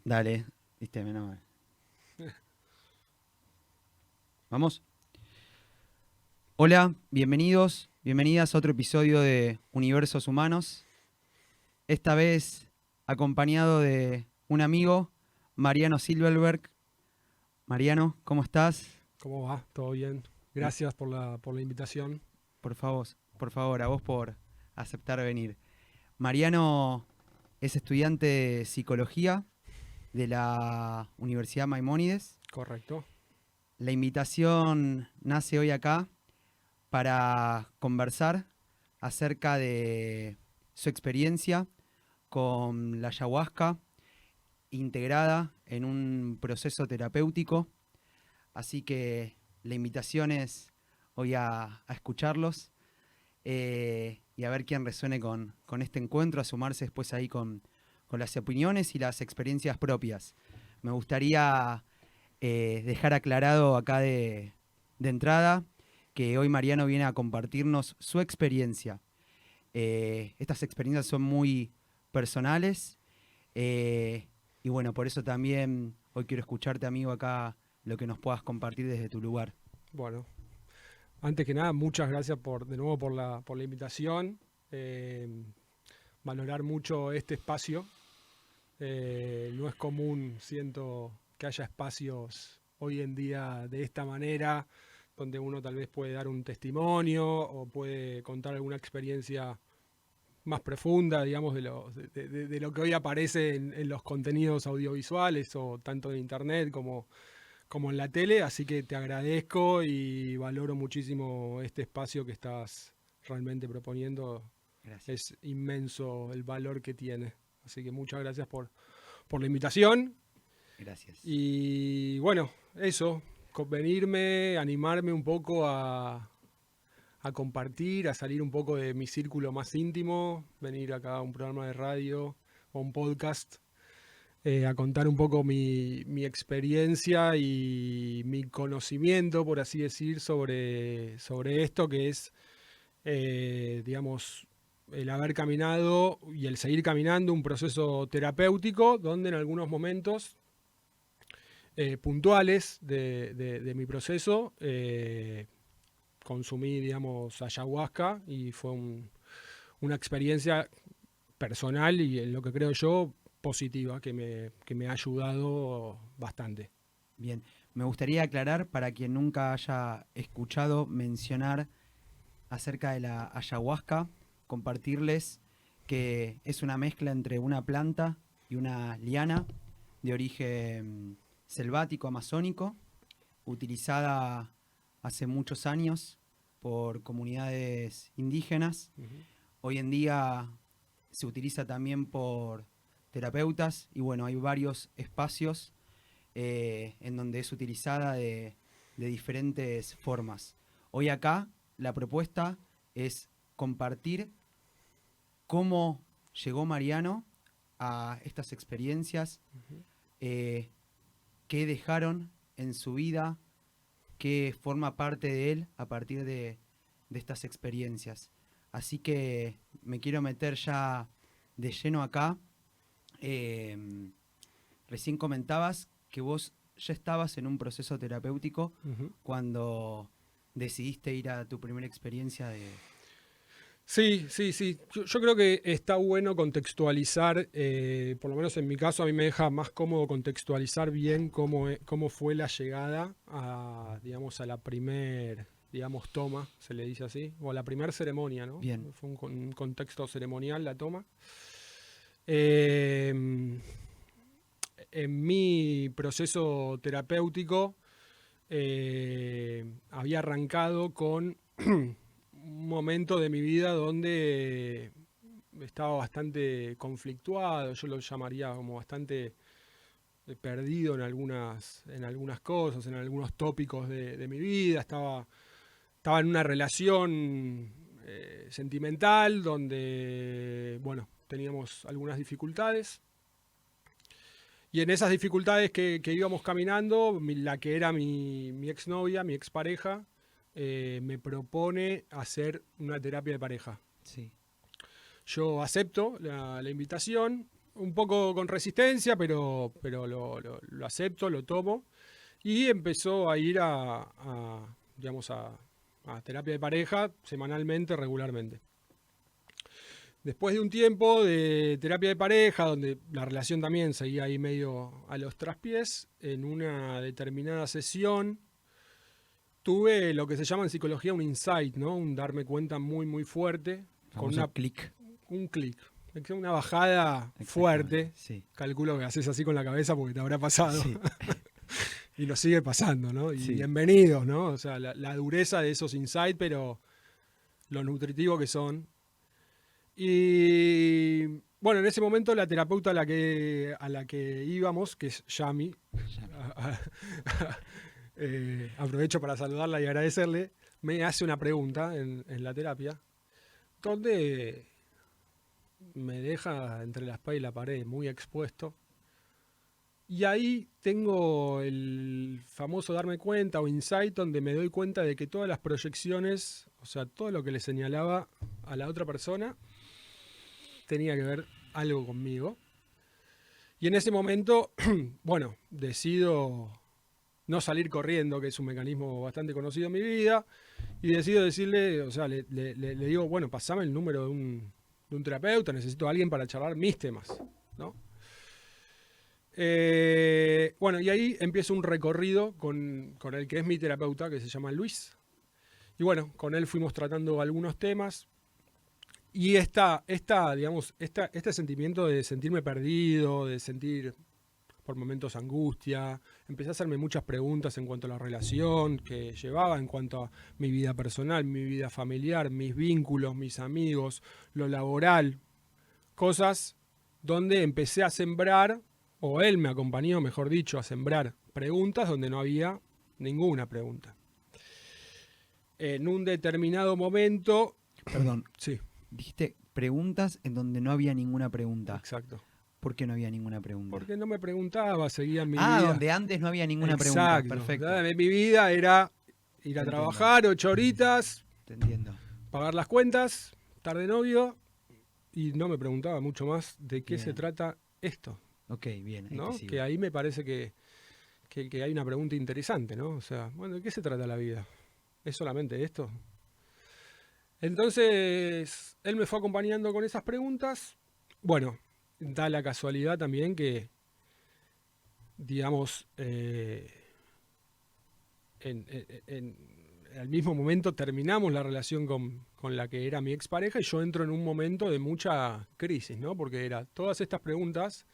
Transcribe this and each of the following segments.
Dale, viste, menos mal. ¿Vamos? Hola, bienvenidos, bienvenidas a otro episodio de Universos Humanos. Esta vez acompañado de un amigo, Mariano Silverberg. Mariano, ¿cómo estás? ¿Cómo va? ¿Todo bien? Gracias por la invitación. Por favor, a vos por aceptar venir. Mariano es estudiante de psicología de la Universidad Maimónides. Correcto. La invitación nace hoy acá para conversar acerca de su experiencia con la ayahuasca integrada en un proceso terapéutico. Así que la invitación es hoy a escucharlos y a ver quién resuene con este encuentro, a sumarse después ahí con las opiniones y las experiencias propias. Me gustaría dejar aclarado acá de entrada que hoy Mariano viene a compartirnos su experiencia. Estas experiencias son muy personales y bueno, por eso también hoy quiero escucharte, amigo, acá lo que nos puedas compartir desde tu lugar. Bueno, antes que nada, muchas gracias de nuevo por la invitación. Eh, Valorar mucho este espacio. No es común, siento, que haya espacios hoy en día de esta manera, donde uno tal vez puede dar un testimonio o puede contar alguna experiencia más profunda, digamos, de lo que hoy aparece en los contenidos audiovisuales o tanto en internet como en la tele, así que te agradezco y valoro muchísimo este espacio que estás realmente proponiendo. Gracias. Es inmenso el valor que tiene. Así que muchas gracias por la invitación. Gracias. Y bueno, eso, venirme, animarme un poco a compartir, a salir un poco de mi círculo más íntimo, venir acá a un programa de radio o un podcast, a contar un poco mi experiencia y mi conocimiento, por así decir, sobre esto que es, digamos, el haber caminado y el seguir caminando un proceso terapéutico donde en algunos momentos puntuales de mi proceso consumí, digamos, ayahuasca y fue una experiencia personal y en lo que creo yo positiva que me ha ayudado bastante. Bien, me gustaría aclarar para quien nunca haya escuchado mencionar acerca de la ayahuasca, compartirles que es una mezcla entre una planta y una liana de origen selvático amazónico, utilizada hace muchos años por comunidades indígenas. Uh-huh. Hoy en día se utiliza también por terapeutas y bueno, hay varios espacios en donde es utilizada de diferentes formas. Hoy acá la propuesta es compartir cómo llegó Mariano a estas experiencias, Uh-huh. qué dejaron en su vida, qué forma parte de él a partir de estas experiencias. Así que me quiero meter ya de lleno acá. Recién comentabas que vos ya estabas en un proceso terapéutico Uh-huh. cuando decidiste ir a tu primera experiencia de... Sí, sí, sí. Yo creo que está bueno contextualizar, por lo menos en mi caso a mí me deja más cómodo contextualizar bien cómo fue la llegada a, digamos, a la primer, digamos, toma, se le dice así, o a la primer ceremonia, ¿no? Bien, Fue un contexto ceremonial la toma. Eh, en mi proceso terapéutico había arrancado con un momento de mi vida donde estaba bastante conflictuado, yo lo llamaría como bastante perdido en algunas cosas, en algunos tópicos de mi vida, estaba en una relación sentimental donde, bueno, teníamos algunas dificultades. Y en esas dificultades que íbamos caminando, la que era mi exnovia, mi expareja, me propone hacer una terapia de pareja. sí. Yo acepto la invitación, un poco con resistencia, pero lo acepto, lo tomo. Y empezó a ir digamos, a terapia de pareja semanalmente, regularmente. Después de un tiempo de terapia de pareja, donde la relación también seguía ahí medio a los traspiés, en una determinada sesión tuve lo que se llama en psicología un insight, ¿no? Un darme cuenta muy, muy fuerte. Con clic. Un clic. Una bajada fuerte. Sí. Calculo que haces así con la cabeza porque te habrá pasado. Sí. Y nos sigue pasando, ¿no? Y sí. Bienvenidos, ¿no? O sea, la dureza de esos insights, pero lo nutritivo que son. Y bueno, en ese momento la terapeuta a la que íbamos, que es Yami, aprovecho para saludarla y agradecerle, me hace una pregunta en la terapia, donde me deja entre la espalda y la pared muy expuesto. Y ahí tengo el famoso darme cuenta o insight, donde me doy cuenta de que todas las proyecciones, o sea, todo lo que le señalaba a la otra persona, tenía que ver algo conmigo. Y en ese momento, bueno, decido no salir corriendo, que es un mecanismo bastante conocido en mi vida, y decido decirle, o sea, le digo, bueno, pasame el número de un terapeuta, necesito a alguien para charlar mis temas, ¿no? Bueno, y ahí empiezo un recorrido con el que es mi terapeuta, que se llama Luis. Y bueno, con él fuimos tratando algunos temas. Y digamos, este sentimiento de sentirme perdido, de sentir por momentos angustia, empecé a hacerme muchas preguntas en cuanto a la relación que llevaba, en cuanto a mi vida personal, mi vida familiar, mis vínculos, mis amigos, lo laboral, cosas donde empecé a sembrar, o él me acompañó, mejor dicho, a sembrar preguntas donde no había ninguna pregunta. En un determinado momento... Perdón. Sí. Dijiste preguntas en donde no había ninguna pregunta. Exacto. ¿Por qué no había ninguna pregunta? Porque no me preguntaba, seguía mi vida. Donde antes no había ninguna pregunta. Perfecto. Mi vida era ir a trabajar 8 horitas, te entiendo. Pagar las cuentas, estar de novio, y no me preguntaba mucho más de qué se trata esto. Ok, bien. ¿No? Que ahí me parece que hay una pregunta interesante, ¿no? O sea, bueno, ¿de qué se trata la vida? ¿Es solamente esto? Entonces, él me fue acompañando con esas preguntas. Bueno, da la casualidad también que, digamos, al mismo momento terminamos la relación con la que era mi expareja y yo entro en un momento de mucha crisis, ¿no? Porque era todas estas preguntas,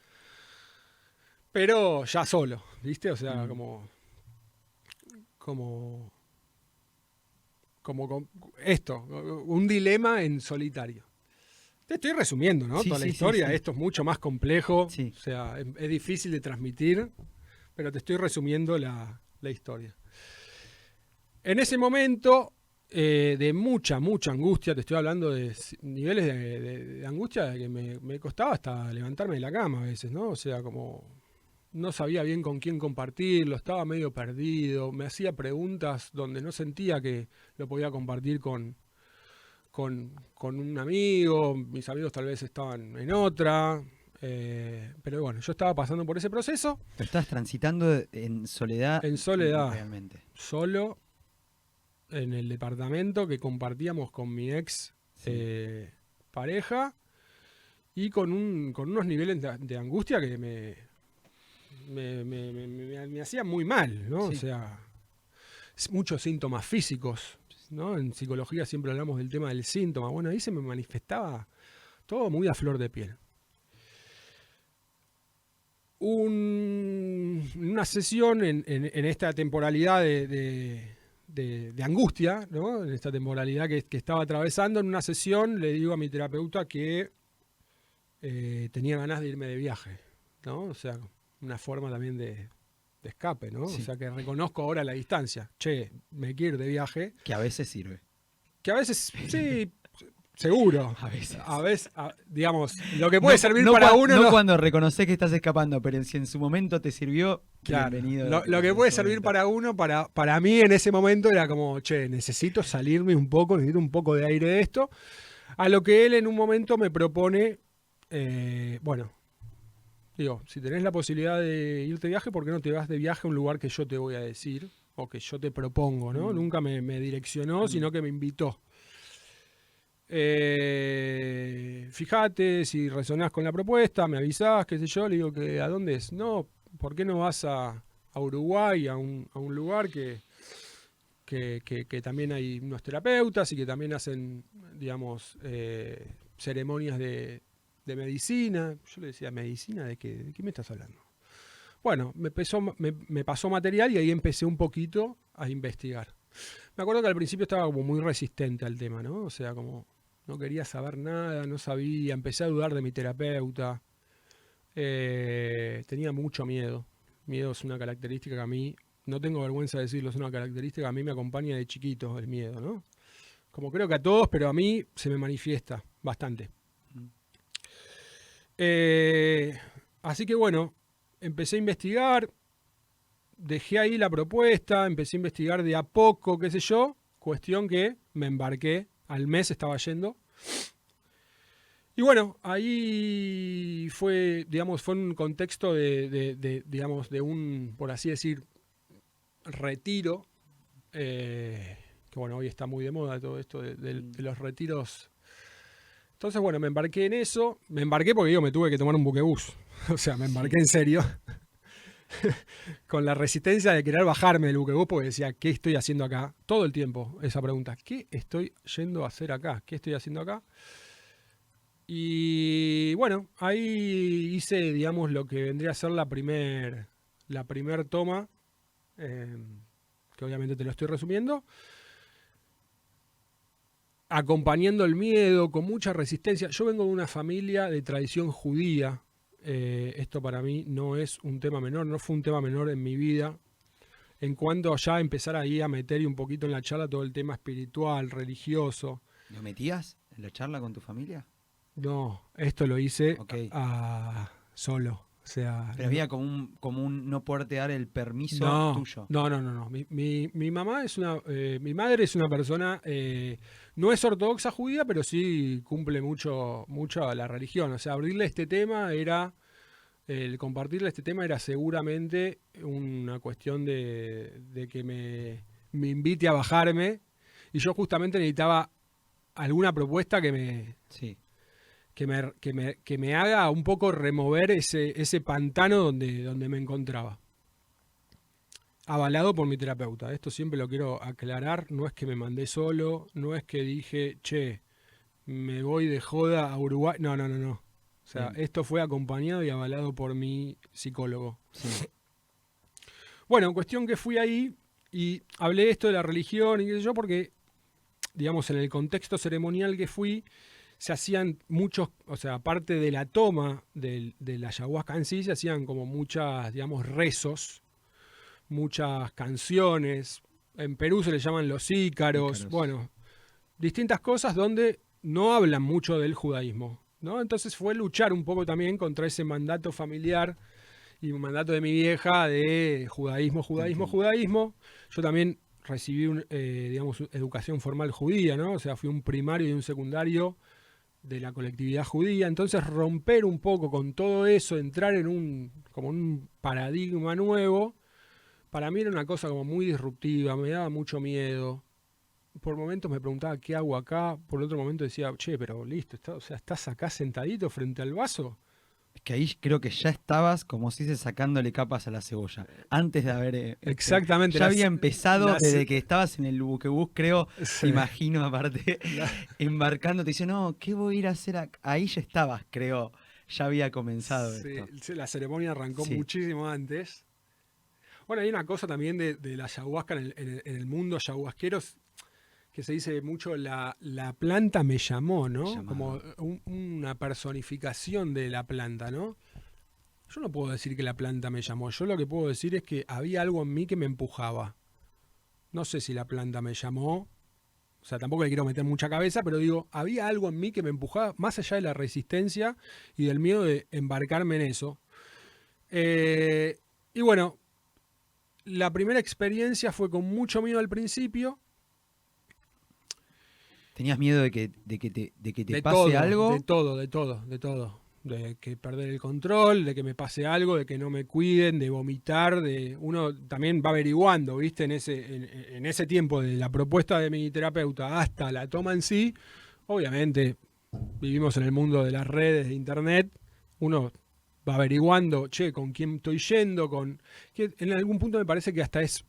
pero ya solo, ¿viste? O sea, como esto, un dilema en solitario. Te estoy resumiendo, ¿no? Toda la historia. Esto es mucho más complejo. Sí. O sea, es difícil de transmitir, pero te estoy resumiendo la historia. En ese momento de mucha angustia, te estoy hablando de niveles de angustia que me costaba hasta levantarme de la cama a veces, ¿no? O sea, como no sabía bien con quién compartirlo, estaba medio perdido, me hacía preguntas donde no sentía que lo podía compartir con un amigo, mis amigos tal vez estaban en otra, pero bueno, yo estaba pasando por ese proceso. Pero estabas transitando en soledad. En soledad, realmente. Solo en el departamento que compartíamos con mi ex pareja y con unos niveles de angustia que me hacía muy mal, ¿no? Sí. O sea, muchos síntomas físicos, ¿no? En psicología siempre hablamos del tema del síntoma. Bueno, ahí se me manifestaba todo muy a flor de piel. Una sesión en esta temporalidad de angustia, ¿no? En esta temporalidad que estaba atravesando, en una sesión le digo a mi terapeuta que tenía ganas de irme de viaje, ¿no? O sea, una forma también de escape, ¿no? Sí. O sea, que reconozco ahora la distancia. Che, me quiero ir de viaje. Que a veces sirve. Que a veces, sí, seguro. A veces. Digamos, lo que puede servir para uno... No cuando reconoces que estás escapando, pero si en su momento te sirvió, claro, bienvenido. Lo que puede servir para uno, para mí en ese momento era como, che, necesito salirme un poco, necesito un poco de aire de esto. A lo que él en un momento me propone, bueno, Digo, si tenés la posibilidad de irte de viaje, ¿por qué no te vas de viaje a un lugar que yo te voy a decir o que yo te propongo, ¿no? Nunca me direccionó, sino que me invitó. Fíjate si resonás con la propuesta, me avisás, qué sé yo, le digo que ¿a dónde es? No, ¿por qué no vas a Uruguay, a un lugar que también hay unos terapeutas y que también hacen, digamos, ceremonias de medicina? Yo le decía, ¿medicina? ¿De qué me estás hablando? Bueno, me pasó material y ahí empecé un poquito a investigar. Me acuerdo que al principio estaba como muy resistente al tema, ¿no? O sea, como no quería saber nada, no sabía, empecé a dudar de mi terapeuta. Tenía mucho miedo. Miedo es una característica que a mí, no tengo vergüenza de decirlo, es una característica que a mí me acompaña de chiquito, el miedo, ¿no? Como creo que a todos, pero a mí se me manifiesta bastante. Así que bueno, empecé a investigar, dejé ahí la propuesta, empecé a investigar de a poco, qué sé yo, cuestión que me embarqué, al mes estaba yendo. Y bueno, ahí fue, digamos, fue un contexto digamos, de un, por así decir, retiro, que bueno, hoy está muy de moda todo esto de los retiros. Entonces, bueno, me embarqué en eso. Me embarqué porque me tuve que tomar un buquebús. O sea, me embarqué en serio. Con la resistencia de querer bajarme del buquebús porque decía, ¿qué estoy haciendo acá? Todo el tiempo esa pregunta. ¿Qué estoy yendo a hacer acá? ¿Qué estoy haciendo acá? Y bueno, ahí hice, digamos, lo que vendría a ser la primer toma, que obviamente te lo estoy resumiendo, acompañando el miedo, con mucha resistencia. Yo vengo de una familia de tradición judía. Esto para mí no es un tema menor, no fue un tema menor en mi vida. En cuanto a ya empezar ahí a meter y un poquito en la charla todo el tema espiritual, religioso. ¿Lo metías en la charla con tu familia? No, esto lo hice Okay. Solo. O sea, pero había como un no poderte dar el permiso tuyo. No. Mi mamá es mi madre es una persona, no es ortodoxa judía, pero sí cumple mucho a la religión. O sea, abrirle este tema el compartirle este tema era seguramente una cuestión de que me invite a bajarme. Y yo justamente necesitaba alguna propuesta que me... Sí. Que me haga un poco remover ese pantano donde me encontraba. Avalado por mi terapeuta. Esto siempre lo quiero aclarar. No es que me mandé solo, no es que dije, che, me voy de joda a Uruguay. No. O sea, esto fue acompañado y avalado por mi psicólogo. Sí. Bueno, cuestión que fui ahí y hablé esto de la religión y qué sé yo, porque, digamos, en el contexto ceremonial que fui, se hacían muchos, o sea, aparte de la toma de la ayahuasca en sí, se hacían como muchas, digamos, rezos, muchas canciones. En Perú se le llaman los ícaros. Bueno, distintas cosas donde no hablan mucho del judaísmo, ¿no? Entonces fue luchar un poco también contra ese mandato familiar y un mandato de mi vieja de judaísmo. Yo también recibí, digamos, educación formal judía, ¿no? O sea, fui un primario y un secundario de la colectividad judía. Entonces romper un poco con todo eso, entrar en un paradigma nuevo, para mí era una cosa como muy disruptiva, me daba mucho miedo. Por momentos me preguntaba qué hago acá, por otro momento decía, che, pero listo, estás acá sentadito frente al vaso. Es que ahí creo que ya estabas, como se dice, sacándole capas a la cebolla. Antes de haber... Exactamente. Ya había empezado desde que estabas en el buquebús, creo, Sí. te imagino aparte, embarcándote. Dice, no, ¿qué voy a ir a hacer acá? Ahí ya estabas, creo. Ya había comenzado esto. La ceremonia arrancó muchísimo antes. Bueno, hay una cosa también de la ayahuasca en el mundo ayahuasquero, que se dice mucho, la planta me llamó, ¿no? Como una personificación de la planta, ¿no? Yo no puedo decir que la planta me llamó. Yo lo que puedo decir es que había algo en mí que me empujaba. No sé si la planta me llamó. O sea, tampoco le quiero meter mucha cabeza, pero digo, había algo en mí que me empujaba, más allá de la resistencia y del miedo de embarcarme en eso. Y bueno, la primera experiencia fue con mucho miedo al principio. ¿Tenías miedo de que te pase algo? De todo. de que perder el control, de que me pase algo, de que no me cuiden, de vomitar, uno también va averiguando, ¿viste? En ese tiempo de la propuesta de mi terapeuta hasta la toma en sí, obviamente vivimos en el mundo de las redes, de internet, uno va averiguando, che, con quién estoy yendo, que en algún punto me parece que hasta es,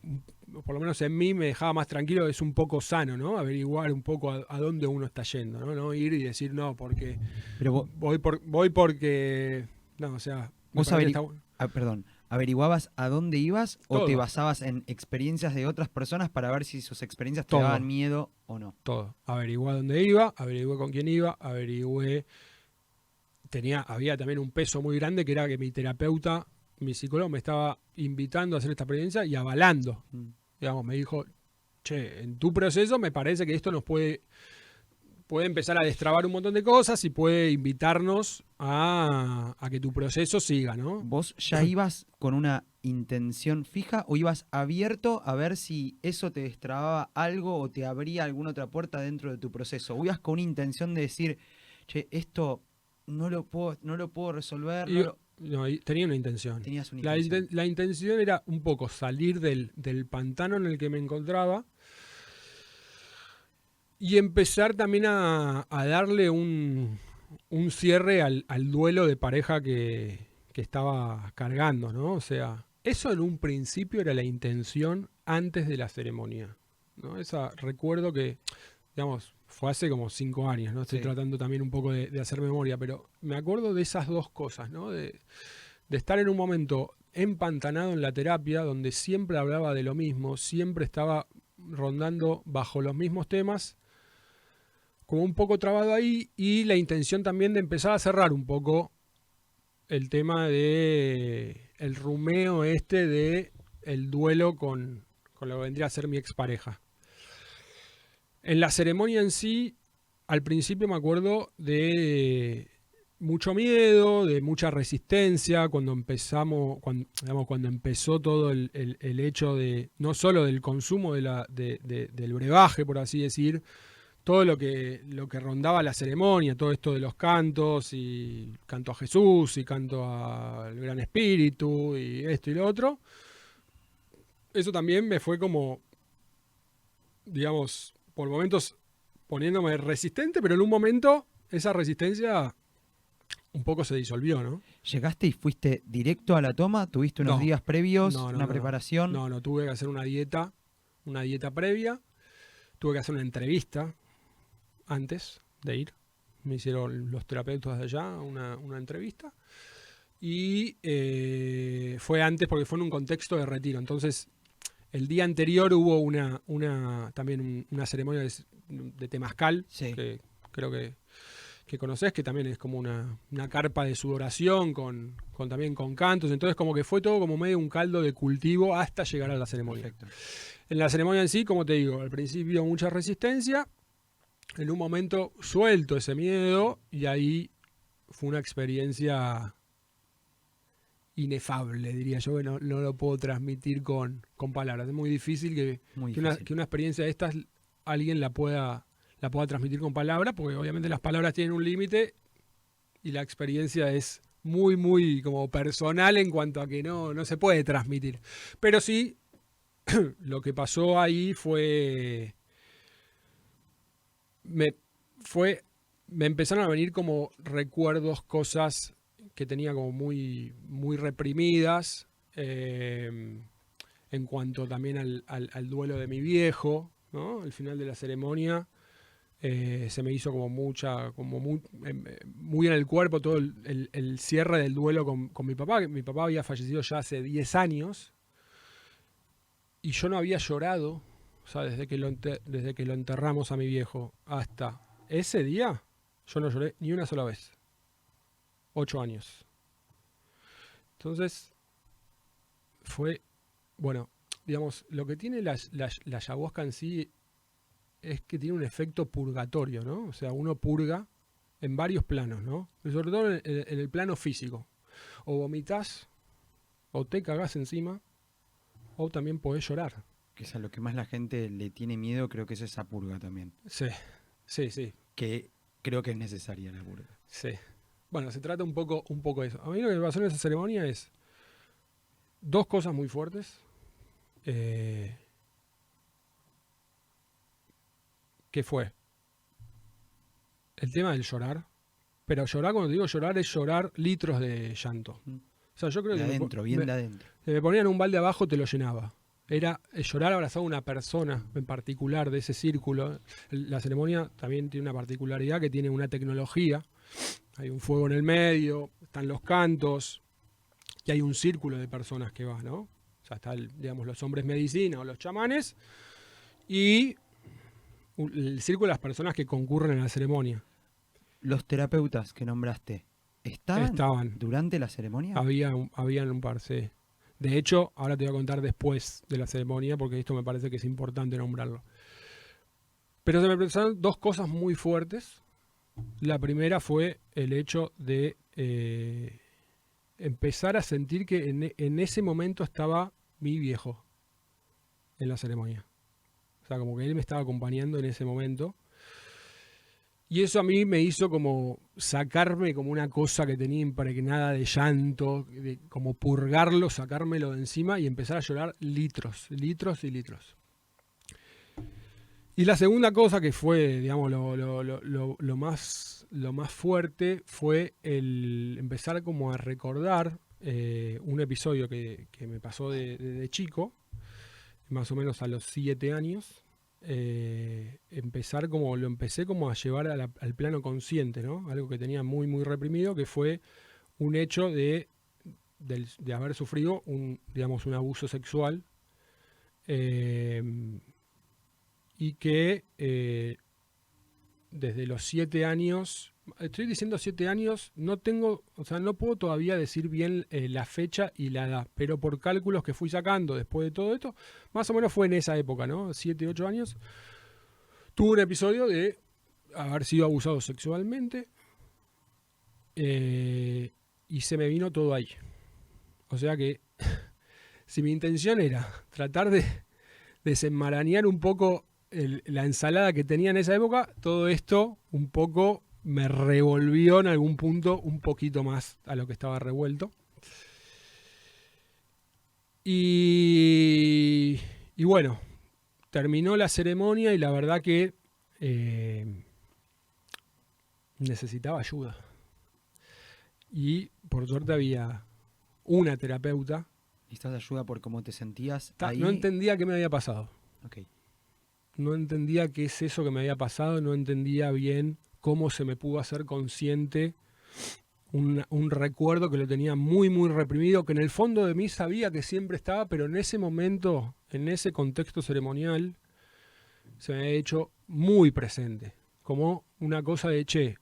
por lo menos en mí me dejaba más tranquilo, es un poco sano, ¿no? Averiguar un poco a dónde uno está yendo, ¿no? No ir y decir, no, porque Pero voy porque, no, o sea, me vos parece que está perdón, ¿averiguabas a dónde ibas o te todo, basabas en experiencias de otras personas para ver si sus experiencias te todo, daban miedo o no? todo. Averigué dónde iba, averigué con quién iba, había también un peso muy grande que era que mi terapeuta, mi psicólogo me estaba invitando a hacer esta experiencia y avalando. Digamos, me dijo, che, en tu proceso me parece que esto nos puede empezar a destrabar un montón de cosas y puede invitarnos a que tu proceso siga, ¿no? ¿Vos ya ibas con una intención fija o ibas abierto a ver si eso te destrababa algo o te abría alguna otra puerta dentro de tu proceso? ¿O ibas con una intención de decir, che, esto no lo puedo resolver? Tenía una intención. Tenías una intención. La intención era un poco salir del pantano en el que me encontraba y empezar también a darle un cierre al duelo de pareja que estaba cargando, ¿no? O sea, eso en un principio era la intención antes de la ceremonia, ¿no? Recuerdo que, digamos, fue hace como 5 años, ¿no? Estoy tratando también un poco de hacer memoria, pero me acuerdo de esas dos cosas, ¿no? De estar en un momento empantanado en la terapia, donde siempre hablaba de lo mismo, siempre estaba rondando bajo los mismos temas, como un poco trabado ahí, y la intención también de empezar a cerrar un poco el tema de el rumeo de el duelo con lo que vendría a ser mi expareja. En la ceremonia en sí, al principio me acuerdo de mucho miedo, de mucha resistencia, cuando empezó todo el hecho de, no solo del consumo del brebaje, por así decir, todo lo que rondaba la ceremonia, todo esto de los cantos, y canto a Jesús, y canto al Gran Espíritu, y esto y lo otro. Eso también me fue como, digamos, por momentos poniéndome resistente, pero en un momento esa resistencia un poco se disolvió, ¿no? ¿Llegaste y fuiste directo a la toma? ¿Tuviste unos días previos, una preparación? No, tuve que hacer una dieta previa, tuve que hacer una entrevista antes de ir. Me hicieron los terapeutas de allá una entrevista. Y fue antes porque fue en un contexto de retiro. Entonces, el día anterior hubo también una ceremonia de temazcal, que creo que conocés, que también es como una carpa de sudoración también con cantos. Entonces, como que fue todo como medio un caldo de cultivo hasta llegar a la ceremonia. Perfecto. En la ceremonia en sí, como te digo, al principio mucha resistencia. En un momento suelto ese miedo y ahí fue una experiencia inefable, diría yo, que no lo puedo transmitir con palabras. Es muy difícil que una experiencia de estas alguien la pueda transmitir con palabras, porque obviamente las palabras tienen un límite y la experiencia es muy, muy como personal en cuanto a que no se puede transmitir. Pero sí, lo que pasó ahí fue... Me empezaron a venir como recuerdos, cosas que tenía como muy, muy reprimidas, en cuanto también al duelo de mi viejo, ¿no? Al final de la ceremonia se me hizo como muy en el cuerpo todo el cierre del duelo con mi papá. Mi papá había fallecido ya hace 10 años y yo no había llorado. O sea, desde que lo enterramos a mi viejo hasta ese día, yo no lloré ni una sola vez. 8 años. Entonces, fue, bueno, digamos, lo que tiene la ayahuasca en sí es que tiene un efecto purgatorio, ¿no? O sea, uno purga en varios planos, ¿no? Y sobre todo en el plano físico. O vomitas, o te cagás encima, o también podés llorar. Que es a lo que más la gente le tiene miedo, creo que es esa purga también. Sí. Que creo que es necesaria la purga. Sí. Bueno, se trata un poco de eso. A mí lo que me pasó en esa ceremonia es dos cosas muy fuertes. ¿Qué fue? El tema del llorar. Pero llorar, cuando te digo llorar, es llorar litros de llanto. O sea, yo creo De que adentro, bien de adentro. me ponían un balde abajo, te lo llenaba. Era llorar abrazado a una persona en particular de ese círculo. La ceremonia también tiene una particularidad que tiene una tecnología. Hay un fuego en el medio, están los cantos, y hay un círculo de personas que va, ¿no? O sea, están, digamos, los hombres medicina o los chamanes, y el círculo de las personas que concurren en la ceremonia. Los terapeutas que nombraste, ¿estaban Estaban. durante la ceremonia? Habían un par, sí. De hecho, ahora te voy a contar después de la ceremonia, porque esto me parece que es importante nombrarlo. Pero se me presentaron dos cosas muy fuertes. La primera fue el hecho de empezar a sentir que en ese momento estaba mi viejo en la ceremonia. O sea, como que él me estaba acompañando en ese momento. Y eso a mí me hizo como sacarme como una cosa que tenía impregnada de llanto, de como purgarlo, sacármelo de encima y empezar a llorar litros, litros y litros. Y la segunda cosa que fue, digamos, lo más fuerte fue el empezar como a recordar un episodio que me pasó de chico, más o menos a los 7 años. Lo empecé como a llevar al plano consciente, ¿no? Algo que tenía muy, muy reprimido, que fue un hecho de haber sufrido un abuso sexual. Y que desde los 7 años, estoy diciendo 7 años, no puedo todavía decir bien la fecha y la edad, pero por cálculos que fui sacando después de todo esto, más o menos fue en esa época, ¿no? 7, 8 años, tuve un episodio de haber sido abusado sexualmente y se me vino todo ahí. O sea que si mi intención era tratar de desenmarañar un poco la ensalada que tenía en esa época, todo esto un poco me revolvió en algún punto un poquito más a lo que estaba revuelto. Y bueno, terminó la ceremonia y la verdad que necesitaba ayuda. Y por suerte había una terapeuta. ¿Necesitas ayuda por cómo te sentías ahí? No entendía qué me había pasado. Okay. No entendía qué es eso que me había pasado, no entendía bien cómo se me pudo hacer consciente un recuerdo que lo tenía muy, muy reprimido, que en el fondo de mí sabía que siempre estaba, pero en ese momento, en ese contexto ceremonial, se me había hecho muy presente. Como una cosa de, che,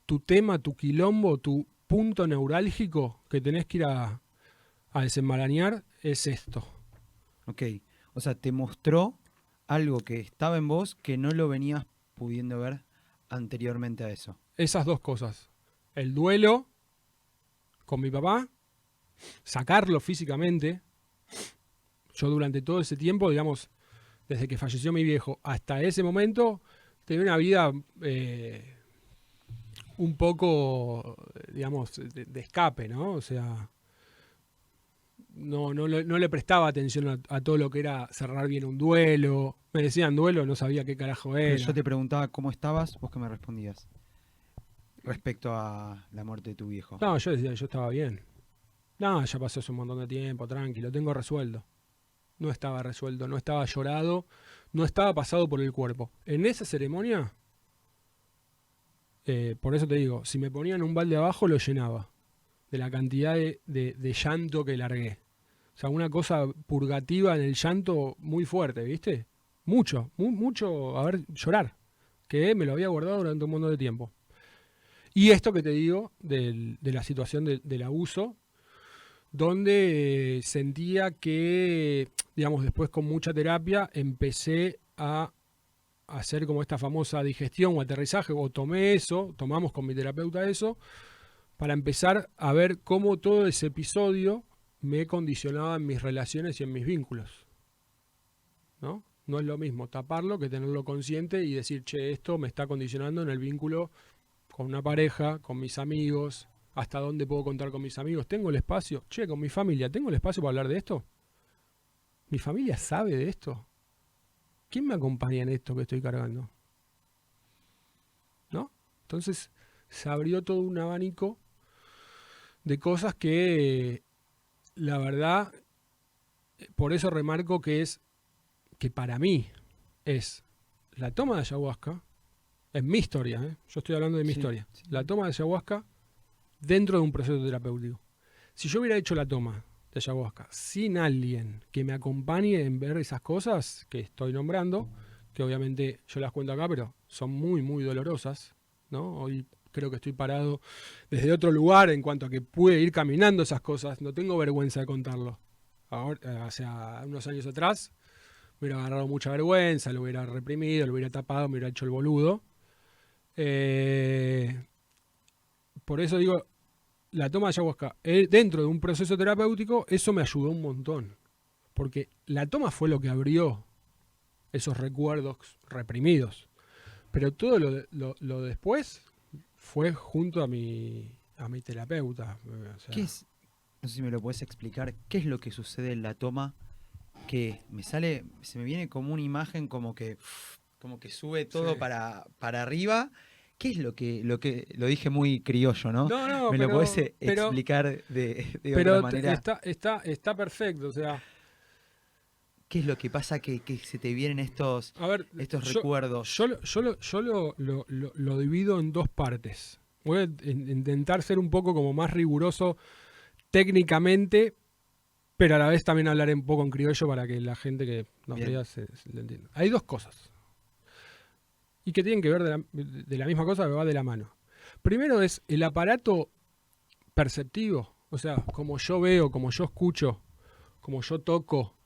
tu tema, tu quilombo, tu punto neurálgico que tenés que ir a desenmarañar es esto. Ok, o sea, te mostró algo que estaba en vos que no lo venías pudiendo ver anteriormente a eso. Esas dos cosas. El duelo con mi papá, sacarlo físicamente. Yo durante todo ese tiempo, digamos, desde que falleció mi viejo hasta ese momento, tenía una vida un poco, digamos, de escape, ¿no? O sea, no le prestaba atención a todo lo que era cerrar bien un duelo. Me decían duelo, no sabía qué carajo era. Pero yo te preguntaba cómo estabas, vos qué me respondías respecto a la muerte de tu viejo. No, yo decía, yo estaba bien. No, ya pasó hace un montón de tiempo, tranquilo, tengo resuelto. No estaba resuelto, no estaba llorado, no estaba pasado por el cuerpo. En esa ceremonia, por eso te digo, si me ponían un balde abajo lo llenaba, de la cantidad de llanto que largué. O sea, una cosa purgativa en el llanto muy fuerte, ¿viste? Mucho, mucho, a ver, llorar, que me lo había guardado durante un montón de tiempo. Y esto que te digo de la situación del abuso, donde sentía que, digamos, después con mucha terapia empecé a hacer como esta famosa digestión o aterrizaje, o tomamos con mi terapeuta eso, para empezar a ver cómo todo ese episodio me condicionaba en mis relaciones y en mis vínculos. ¿No? No es lo mismo taparlo que tenerlo consciente y decir, che, esto me está condicionando en el vínculo con una pareja, con mis amigos, hasta dónde puedo contar con mis amigos, tengo el espacio, che, con mi familia, ¿tengo el espacio para hablar de esto? ¿Mi familia sabe de esto? ¿Quién me acompaña en esto que estoy cargando? ¿No? Entonces se abrió todo un abanico de cosas que, la verdad, por eso remarco que para mí es la toma de ayahuasca, es mi historia, yo estoy hablando de mi historia, la toma de ayahuasca dentro de un proceso terapéutico. Si yo hubiera hecho la toma de ayahuasca sin alguien que me acompañe en ver esas cosas que estoy nombrando, que obviamente yo las cuento acá, pero son muy, muy dolorosas, ¿no? Hoy creo que estoy parado desde otro lugar en cuanto a que pude ir caminando esas cosas, no tengo vergüenza de contarlo. Ahora, o sea, unos años atrás me hubiera agarrado mucha vergüenza, lo hubiera reprimido, lo hubiera tapado, me hubiera hecho el boludo. Por eso digo, la toma de ayahuasca dentro de un proceso terapéutico, eso me ayudó un montón. Porque la toma fue lo que abrió esos recuerdos reprimidos. Pero todo lo después fue junto a mi terapeuta. O sea, ¿Qué es? No sé si me lo puedes explicar. ¿Qué es lo que sucede en la toma? Que se me viene como una imagen como que sube todo Sí. para arriba. ¿Qué es lo lo dije muy criollo, ¿no? No, ¿Me lo podés explicar de otra manera? Está perfecto. O sea, ¿Qué es lo que pasa que se te vienen estos a ver, recuerdos? Yo lo divido en dos partes. Voy a intentar ser un poco como más riguroso técnicamente, pero a la vez también hablaré un poco en criollo para que la gente que nos vea se lo entienda. Hay dos cosas. Y que tienen que ver de la misma cosa, que va de la mano. Primero es el aparato perceptivo. O sea, como yo veo, como yo escucho, como yo toco,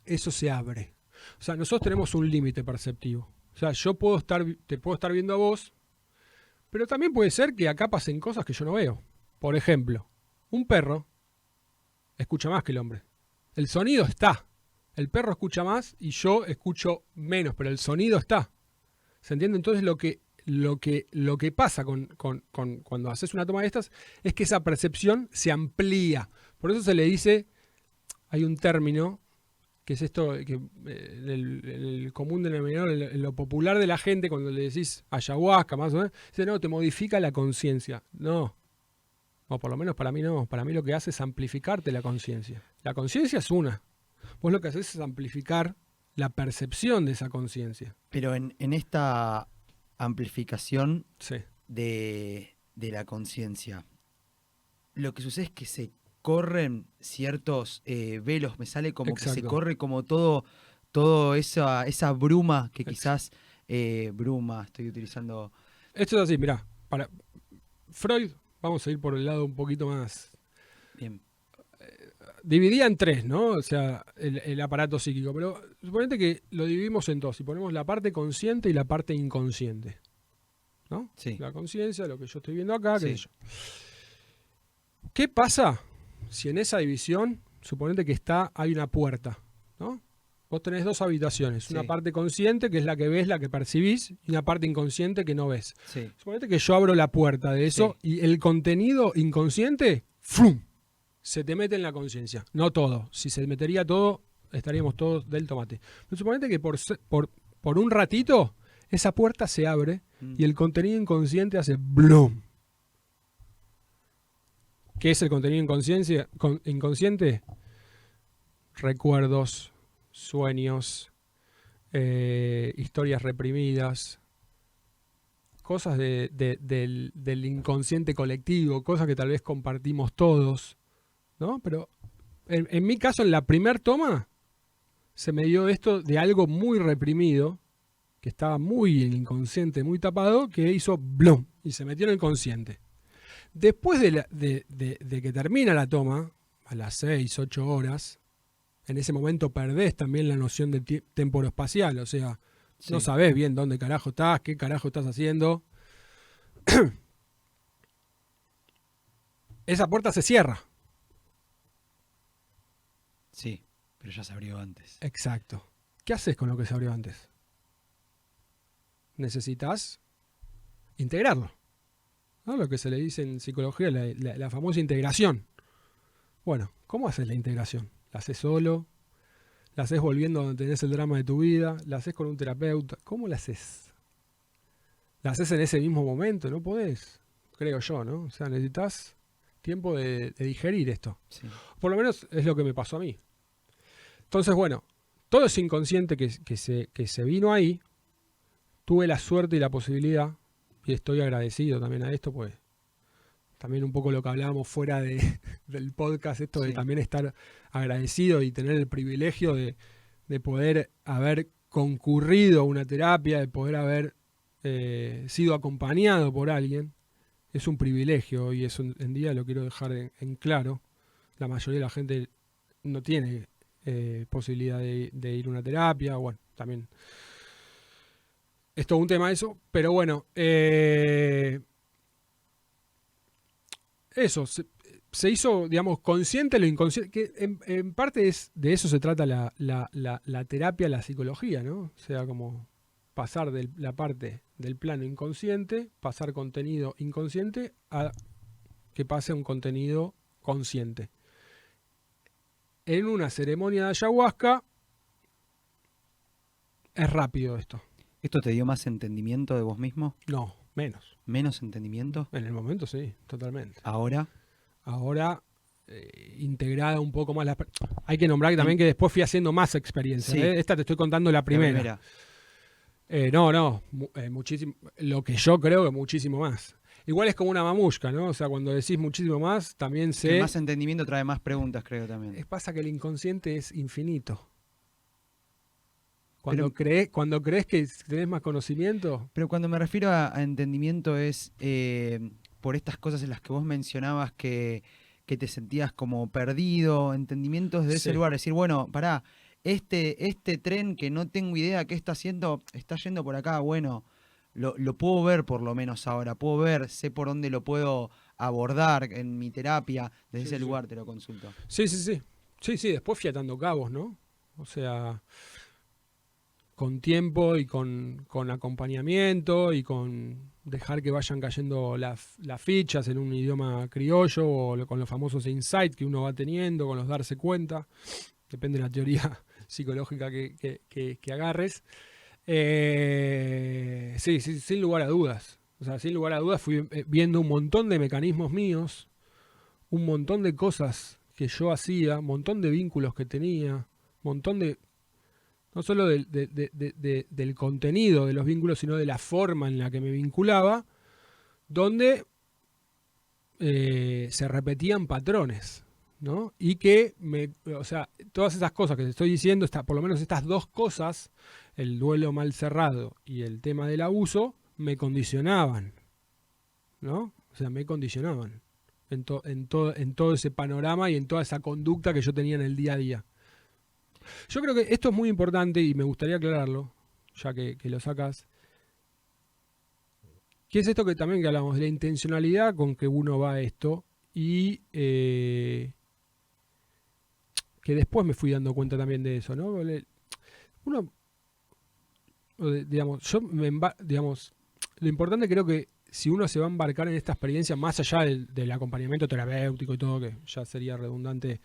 eso se abre. O sea, nosotros tenemos un límite perceptivo. O sea, te puedo estar viendo a vos, pero también puede ser que acá pasen cosas que yo no veo. Por ejemplo, un perro escucha más que el hombre. El sonido está. El perro escucha más y yo escucho menos, pero el sonido está. ¿Se entiende? Entonces lo que pasa cuando haces una toma de estas es que esa percepción se amplía. Por eso se le dice, hay un término que es esto, que el común denominador, en lo popular de la gente, cuando le decís ayahuasca, más o menos, dice, no, te modifica la conciencia. No. O por lo menos para mí no. Para mí lo que hace es amplificarte la conciencia. La conciencia es una. Vos lo que haces es amplificar la percepción de esa conciencia. Pero en esta amplificación Sí. de la conciencia, lo que sucede es que se corren ciertos velos, me sale como Exacto. que se corre como todo esa bruma que quizás, bruma, estoy utilizando. Esto es así, mirá, para Freud, vamos a ir por el lado un poquito más. Bien. Dividía en tres, ¿no? O sea, el aparato psíquico, pero suponete que lo dividimos en dos y ponemos la parte consciente y la parte inconsciente, ¿no? Sí. La conciencia, lo que yo estoy viendo acá, qué Sí. sé yo. ¿Qué pasa si en esa división, suponete que hay una puerta, ¿no? Vos tenés dos habitaciones, Sí. una parte consciente, que es la que ves, la que percibís, y una parte inconsciente que no ves. Sí. Suponete que yo abro la puerta de eso Sí. y el contenido inconsciente, ¡frum!, se te mete en la conciencia. No todo. Si se metería todo, estaríamos todos del tomate. Pero suponete que por un ratito esa puerta se abre y el contenido inconsciente hace ¡blum! ¿Qué es el contenido inconsciente? Recuerdos, sueños, historias reprimidas, cosas del inconsciente colectivo, cosas que tal vez compartimos todos, ¿no? Pero en mi caso, en la primer toma, se me dio esto de algo muy reprimido, que estaba muy en el inconsciente, muy tapado, que hizo ¡blum! Y se metió en el consciente. Después de que termina la toma, a las 6, 8 horas, en ese momento perdés también la noción de temporoespacial, o sea, Sí. no sabés bien dónde carajo estás, qué carajo estás haciendo. Esa puerta se cierra. Sí, pero ya se abrió antes. Exacto. ¿Qué haces con lo que se abrió antes? Necesitas integrarlo. ¿no? Lo que se le dice en psicología, la famosa integración. Bueno, ¿cómo haces la integración? ¿La haces solo? ¿La haces volviendo donde tenés el drama de tu vida? ¿La haces con un terapeuta? ¿Cómo la haces? ¿La haces en ese mismo momento? No podés, creo yo, ¿no? O sea, necesitas tiempo de digerir esto. Sí. Por lo menos es lo que me pasó a mí. Entonces, bueno, todo ese inconsciente que se vino ahí, tuve la suerte y la posibilidad, y estoy agradecido también a esto, pues también un poco lo que hablábamos fuera del podcast, esto de también estar agradecido y tener el privilegio de poder haber concurrido a una terapia, de poder haber sido acompañado por alguien, es un privilegio y eso en día lo quiero dejar en claro. La mayoría de la gente no tiene posibilidad de ir a una terapia, bueno, también es todo un tema eso, pero bueno, eso, se hizo, digamos, consciente lo inconsciente, que en parte de eso se trata la terapia, la psicología, ¿no? O sea, como pasar de la parte del plano inconsciente, pasar contenido inconsciente a que pase a un contenido consciente. En una ceremonia de ayahuasca es rápido esto. ¿Esto te dio más entendimiento de vos mismo? No, menos. ¿Menos entendimiento? En el momento sí, totalmente. ¿Ahora? Ahora integrada un poco más. Hay que nombrar también que después fui haciendo más experiencias. Sí. Esta te estoy contando la primera. Muchísimo. Lo que yo creo que muchísimo más. Igual es como una mamushka, ¿no? O sea, cuando decís muchísimo más, también sé... Que más entendimiento trae más preguntas, creo también. Pasa que el inconsciente es infinito. Cuando crees que tenés más conocimiento... Pero cuando me refiero a entendimiento es por estas cosas en las que vos mencionabas que te sentías como perdido, entendimientos de ese lugar. Decir, bueno, pará, este tren que no tengo idea qué está haciendo, está yendo por acá, bueno... Lo puedo ver por lo menos ahora, puedo ver, sé por dónde lo puedo abordar en mi terapia, desde ese lugar te lo consulto. Sí, después fui atando cabos, ¿no? O sea, con tiempo y con acompañamiento y con dejar que vayan cayendo las fichas en un idioma criollo o con los famosos insights que uno va teniendo, con los darse cuenta, depende de la teoría psicológica que agarres. Sí, sin lugar a dudas. O sea, sin lugar a dudas fui viendo un montón de mecanismos míos, un montón de cosas que yo hacía, un montón de vínculos que tenía, un montón de... No solo del contenido de los vínculos, sino de la forma en la que me vinculaba, donde se repetían patrones, ¿no? Y que, o sea, todas esas cosas que te estoy diciendo, por lo menos estas dos cosas, el duelo mal cerrado y el tema del abuso, me condicionaban, ¿no? O sea, me condicionaban en todo ese panorama y en toda esa conducta que yo tenía en el día a día. Yo creo que esto es muy importante y me gustaría aclararlo, ya que lo sacas. ¿Qué es esto que también que hablamos? De la intencionalidad con que uno va a esto y que después me fui dando cuenta también de eso, ¿no? Uno, digamos, lo importante creo que si uno se va a embarcar en esta experiencia, más allá del acompañamiento terapéutico y todo, que ya sería redundante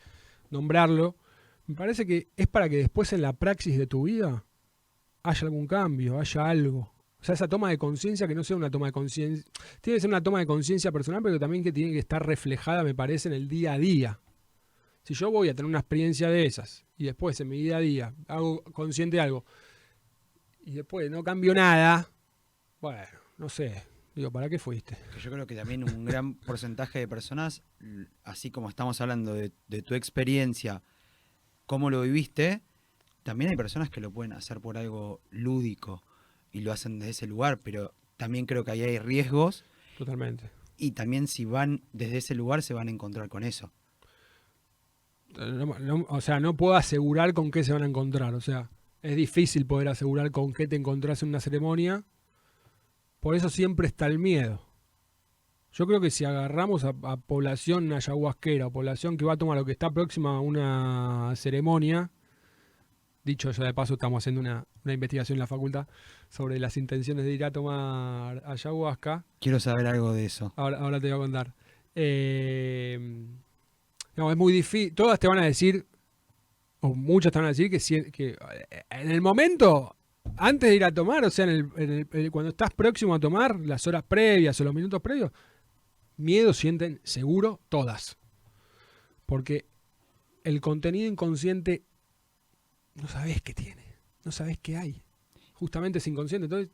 nombrarlo, me parece que es para que después en la praxis de tu vida haya algún cambio, haya algo. O sea, esa toma de conciencia que no sea una toma de conciencia, tiene que ser una toma de conciencia personal, pero también que tiene que estar reflejada, me parece, en el día a día. Si yo voy a tener una experiencia de esas y después en mi día a día hago consciente de algo y después no cambio nada, bueno, no sé, digo, ¿para qué fuiste? Que yo creo que también un gran porcentaje de personas, así como estamos hablando de tu experiencia, cómo lo viviste, también hay personas que lo pueden hacer por algo lúdico y lo hacen desde ese lugar, pero también creo que ahí hay riesgos. Totalmente. Y también si van desde ese lugar se van a encontrar con eso. O sea, no puedo asegurar con qué se van a encontrar. O sea, es difícil poder asegurar con qué te encontrás en una ceremonia. Por eso siempre está el miedo. Yo creo que si agarramos a población ayahuasquera o población que va a tomar lo que está próxima a una ceremonia, dicho ya de paso, estamos haciendo una investigación en la facultad sobre las intenciones de ir a tomar ayahuasca. Quiero saber algo de eso. Ahora te voy a contar. No, es muy difícil. Todas te van a decir, o muchas te van a decir que en el momento, antes de ir a tomar, o sea, cuando estás próximo a tomar, las horas previas o los minutos previos, miedo sienten seguro todas. Porque el contenido inconsciente no sabes qué tiene, no sabes qué hay. Justamente es inconsciente. Entonces,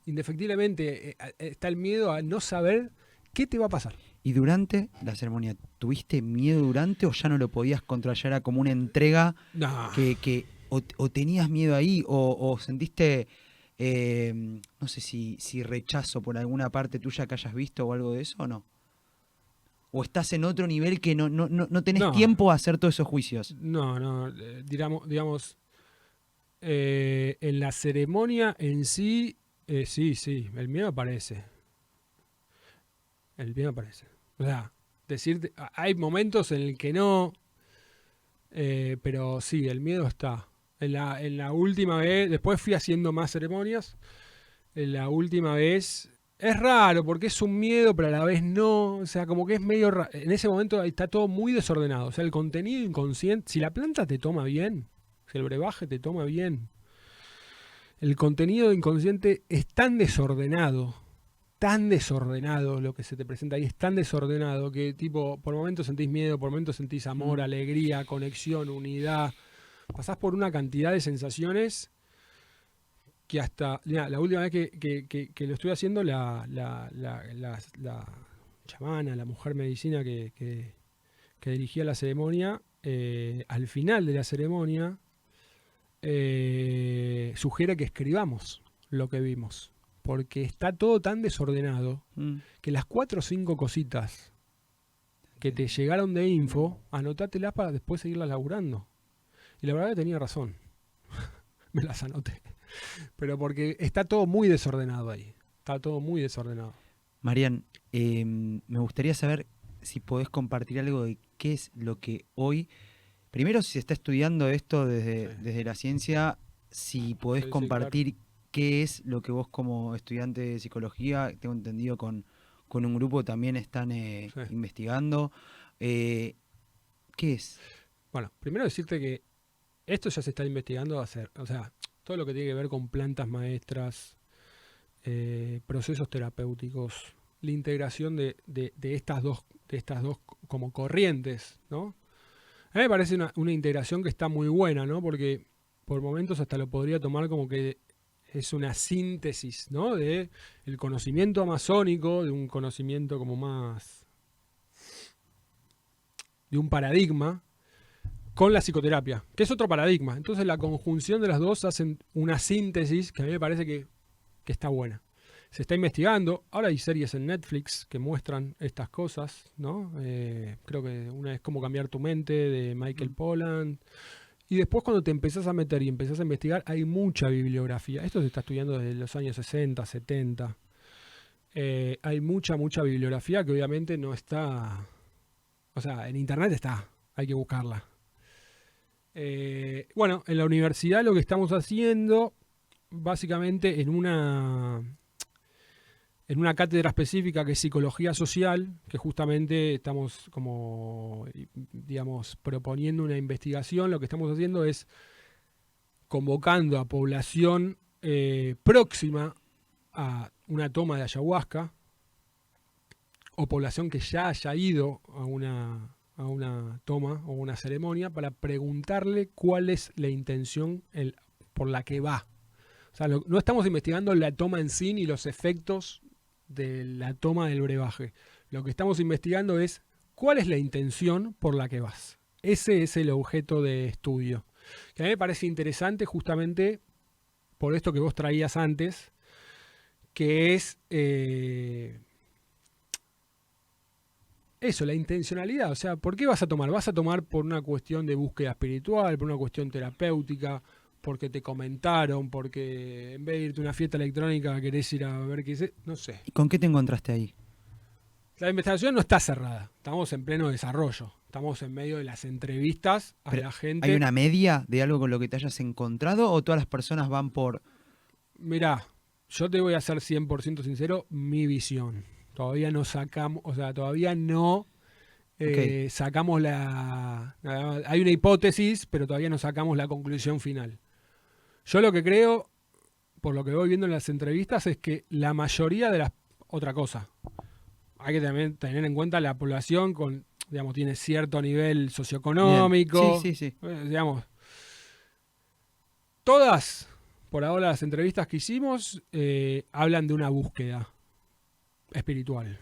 indefectiblemente, está el miedo a no saber qué te va a pasar. ¿Y durante la ceremonia, tuviste miedo durante o ya no lo podías controlar? ¿Ya era como una entrega No. que o tenías miedo ahí o sentiste, no sé si rechazo por alguna parte tuya que hayas visto o algo de eso o no? ¿O estás en otro nivel que no tenés tiempo a hacer todos esos juicios? No, digamos, en la ceremonia en sí, sí, el miedo aparece. El miedo aparece. O sea, decirte, hay momentos en el que no, pero sí, el miedo está. En la última vez, después fui haciendo más ceremonias. En la última vez, es raro porque es un miedo, pero a la vez no. O sea, como que es medio raro. En ese momento está todo muy desordenado. O sea, el contenido inconsciente, si la planta te toma bien, si el brebaje te toma bien, el contenido inconsciente es tan desordenado lo que se te presenta ahí, es tan desordenado que tipo, por momentos sentís miedo, por momentos sentís amor, alegría, conexión, unidad. Pasás por una cantidad de sensaciones que hasta, mirá, la última vez que lo estuve haciendo, la chamana, la mujer medicina que dirigía la ceremonia, al final de la ceremonia, sugiere que escribamos lo que vimos. Porque está todo tan desordenado que las 4 o 5 cositas que te llegaron de info, anótatelas para después seguirlas laburando. Y la verdad que tenía razón. Me las anoté. Pero porque está todo muy desordenado ahí. Está todo muy desordenado. Marian, me gustaría saber si podés compartir algo de qué es lo que hoy... Primero, si se está estudiando esto desde la ciencia, si podés compartir... Claro. ¿Qué es lo que vos como estudiante de psicología, tengo entendido con un grupo también están investigando? ¿Qué es? Bueno, primero decirte que esto ya se está investigando hacer. O sea, todo lo que tiene que ver con plantas maestras, procesos terapéuticos, la integración de estas dos como corrientes, ¿no? A mí me parece una integración que está muy buena, ¿no? Porque por momentos hasta lo podría tomar como que es una síntesis, ¿no? De el conocimiento amazónico, de un conocimiento como más de un paradigma con la psicoterapia, que es otro paradigma. Entonces la conjunción de las dos hacen una síntesis que a mí me parece que está buena. Se está investigando, ahora hay series en Netflix que muestran estas cosas, ¿no? Creo que una es Cómo cambiar tu mente, de Michael Pollan. Y después cuando te empezás a meter y empezás a investigar, hay mucha bibliografía. Esto se está estudiando desde los años 60, 70. Hay mucha bibliografía que obviamente no está... O sea, en internet está, hay que buscarla. Bueno, en la universidad lo que estamos haciendo, básicamente en una cátedra específica que es psicología social, que justamente estamos como, digamos, proponiendo una investigación. Lo que estamos haciendo es convocando a población próxima a una toma de ayahuasca o población que ya haya ido a una toma o una ceremonia para preguntarle cuál es la intención por la que va. O sea, no estamos investigando la toma en sí ni los efectos de la toma del brebaje. Lo que estamos investigando es cuál es la intención por la que vas. Ese es el objeto de estudio. Que a mí me parece interesante justamente por esto que vos traías antes, que es eso, la intencionalidad. O sea, ¿por qué vas a tomar? ¿Vas a tomar por una cuestión de búsqueda espiritual, por una cuestión terapéutica, porque te comentaron, porque en vez de irte a una fiesta electrónica querés ir a ver qué es? No sé. ¿Y con qué te encontraste ahí? La investigación no está cerrada. Estamos en pleno desarrollo. estamos en medio de las entrevistas a Pero, la gente. ¿hay una media de algo con lo que te hayas encontrado o todas las personas van por... Mirá, yo te voy a ser 100% sincero, mi visión. Todavía no sacamos, o sea, todavía no Ok, sacamos hay una hipótesis, pero todavía no sacamos la conclusión final. Yo lo que creo, por lo que voy viendo en las entrevistas, es que la mayoría de las... Otra cosa, hay que también tener en cuenta la población con, digamos, tiene cierto nivel bien. Sí, socioeconómico, sí, sí. digamos, todas, por ahora las entrevistas que hicimos, hablan de una búsqueda espiritual.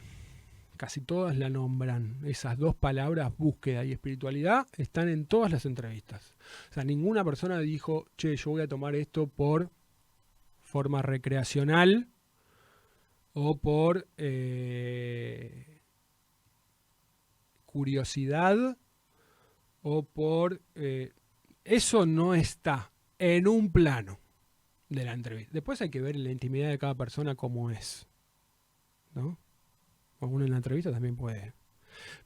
Casi todas la nombran. Esas dos palabras, búsqueda y espiritualidad, están en todas las entrevistas. O sea, ninguna persona dijo, che, yo voy a tomar esto por forma recreacional o por curiosidad o por... eso no está en un plano de la entrevista. Después hay que ver en la intimidad de cada persona cómo es, ¿no? O uno en la entrevista también puede.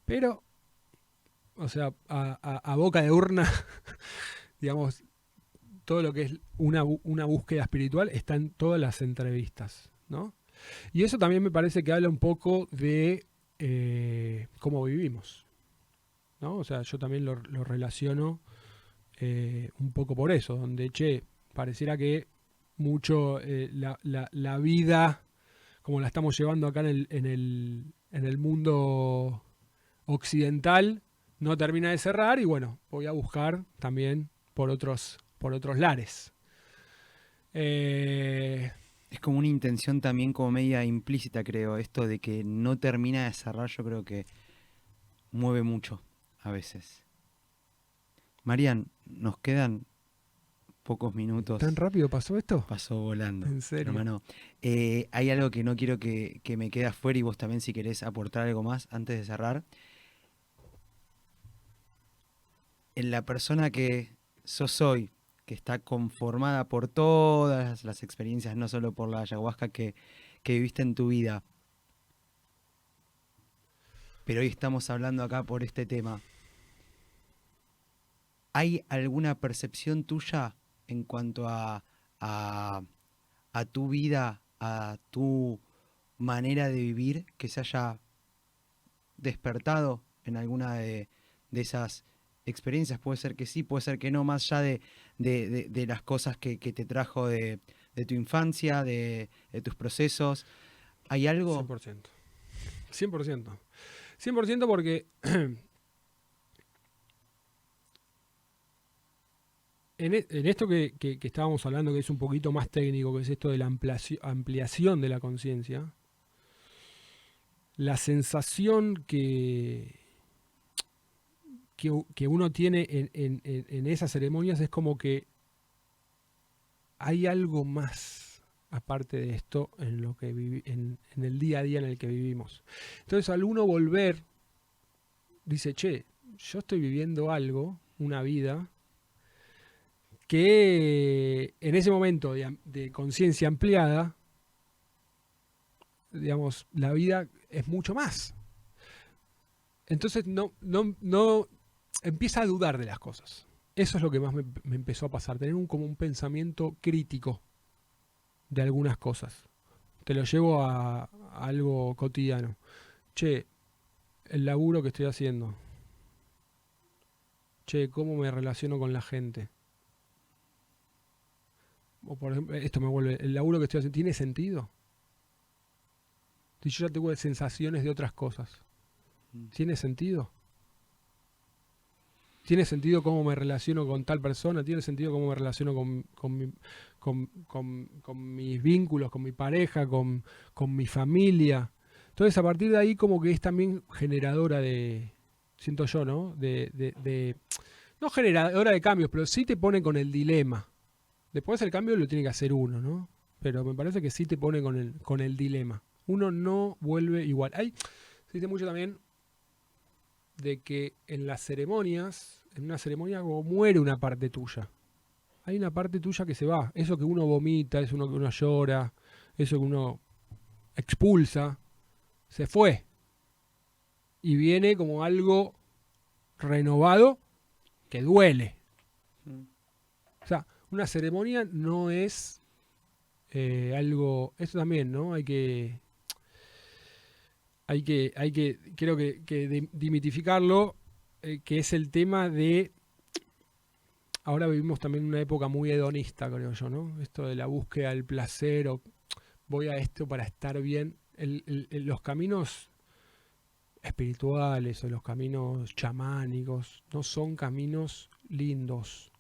Pero, o sea, a boca de urna, digamos, todo lo que es una búsqueda espiritual está en todas las entrevistas, ¿no? Y eso también me parece que habla un poco de cómo vivimos, ¿no? O sea, yo también lo relaciono un poco por eso, donde, che, pareciera que mucho la vida, como la estamos llevando acá en el mundo occidental, no termina de cerrar y bueno, voy a buscar también por otros lares. Es como una intención también como media implícita, creo. Esto de que no termina de cerrar, yo creo que mueve mucho a veces. Marian, nos quedan pocos ¿Tan minutos. rápido pasó esto? Pasó volando, ¿En serio? hermano. Hay algo que no quiero que me quede afuera y vos también si querés aportar algo más antes de cerrar. En la persona que sos hoy, que está conformada por todas las experiencias, no solo por la ayahuasca que viviste en tu vida, pero hoy estamos hablando acá por este tema. ¿Hay alguna percepción tuya en cuanto a, a tu vida, a tu manera de vivir que se haya despertado en alguna de esas experiencias? Puede ser que sí, puede ser que no, más allá de las cosas que te trajo de tu infancia, de tus procesos. ¿Hay algo? 100%. 100%. 100% porque en esto que estábamos hablando, que es un poquito más técnico, que es esto de la ampliación de la conciencia, la sensación que uno tiene en esas ceremonias es como que hay algo más aparte de esto en lo que en el día a día en el que vivimos. Entonces, al uno volver, dice, che, yo estoy viviendo algo, una vida, que en ese momento de conciencia ampliada, digamos, la vida es mucho más. Entonces no empieza a dudar de las cosas. Eso es lo que más me empezó a pasar, tener como un pensamiento crítico de algunas cosas. Te lo llevo a algo cotidiano. Che, el laburo que estoy haciendo. Che, ¿cómo me relaciono con la gente? O por ejemplo, esto me vuelve, ¿el laburo que estoy haciendo tiene sentido? Si yo ya tengo sensaciones de otras cosas, ¿tiene sentido? ¿Tiene sentido cómo me relaciono con tal persona? ¿Tiene sentido cómo me relaciono con mis vínculos, con mi pareja, con mi familia? Entonces, a partir de ahí, como que es también generadora de, siento yo, ¿no? No generadora de cambios, pero sí te pone con el dilema. Después el cambio lo tiene que hacer uno, ¿no? Pero me parece que sí te pone con el dilema. Uno no vuelve igual. Se dice mucho también de que en las ceremonias, en una ceremonia como muere una parte tuya. Hay una parte tuya que se va. Eso que uno vomita, eso que uno llora, eso que uno expulsa, se fue. Y viene como algo renovado que duele. Mm. O sea, una ceremonia no es algo... Esto también, ¿no? Hay que creo que dimitificarlo, que es el tema de... Ahora vivimos también una época muy hedonista, creo yo, ¿no? Esto de la búsqueda del placer, o voy a esto para estar bien. Los caminos espirituales o los caminos chamánicos no son caminos lindos.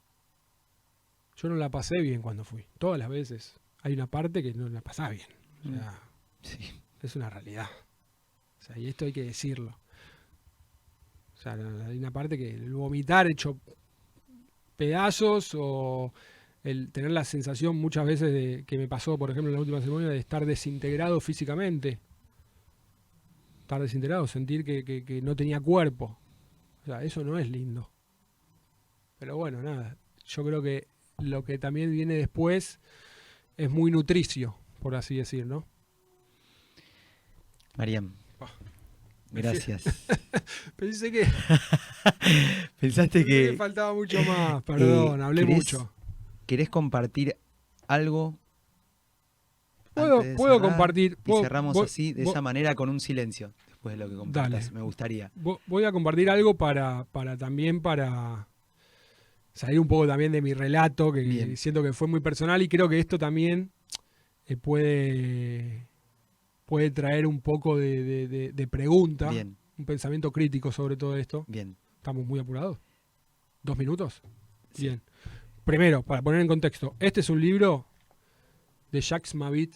Yo no la pasé bien cuando fui, todas las veces. Hay una parte que no la pasás bien. O sea, Sí. es una realidad. O sea, y esto hay que decirlo. O sea, hay una parte que el vomitar hecho pedazos, o el tener la sensación muchas veces de que me pasó, por ejemplo, en la última ceremonia, de estar desintegrado físicamente. Estar desintegrado, sentir que no tenía cuerpo. O sea, eso no es lindo. Pero bueno, nada. Yo creo que lo que también viene después es muy nutricio, por así decir, ¿no? Mariam, gracias. Pensé que Pensaste que faltaba mucho más, perdón, hablé mucho. ¿Querés compartir algo? Puedo Cerrar, compartir. Y cerramos así, de esa manera, con un silencio, después de lo que compartas. Dale. Me gustaría. Voy a compartir algo para también para salir un poco también de mi relato, que Bien. siento que fue muy personal, y creo que esto también puede traer un poco de pregunta, Bien. un pensamiento crítico sobre todo esto. Bien. ¿Estamos muy apurados? ¿2 minutos? Sí. Bien. Primero, para poner en contexto, este es un libro de Jacques Mavit,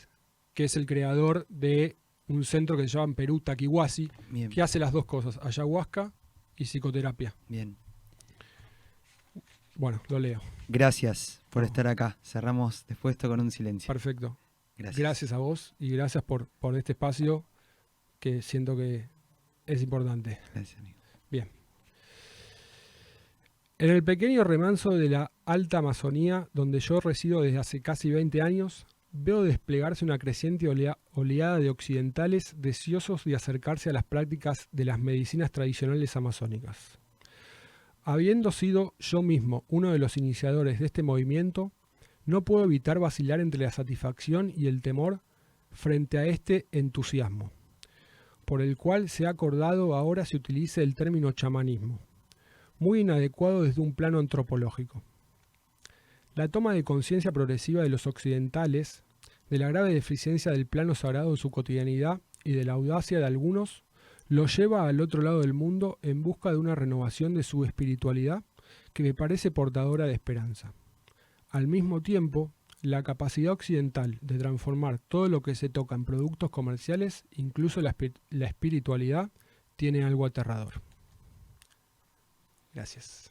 que es el creador de un centro que se llama en Perú, Taquihuasi, Bien. que hace las dos cosas, ayahuasca y psicoterapia. Bien. Bueno, lo leo. Gracias por estar acá. Cerramos después esto con un silencio. Perfecto. Gracias. Gracias a vos y gracias por este espacio que siento que es importante. Gracias, amigo. Bien. En el pequeño remanso de la Alta Amazonía, donde yo resido desde hace casi 20 años, veo desplegarse una creciente oleada de occidentales deseosos de acercarse a las prácticas de las medicinas tradicionales amazónicas. Habiendo sido yo mismo uno de los iniciadores de este movimiento, no puedo evitar vacilar entre la satisfacción y el temor frente a este entusiasmo, por el cual se ha acordado ahora se utilice el término chamanismo, muy inadecuado desde un plano antropológico. La toma de conciencia progresiva de los occidentales, de la grave deficiencia del plano sagrado en su cotidianidad y de la audacia de algunos, lo lleva al otro lado del mundo en busca de una renovación de su espiritualidad que me parece portadora de esperanza. Al mismo tiempo, la capacidad occidental de transformar todo lo que se toca en productos comerciales, incluso la espiritualidad, tiene algo aterrador. Gracias.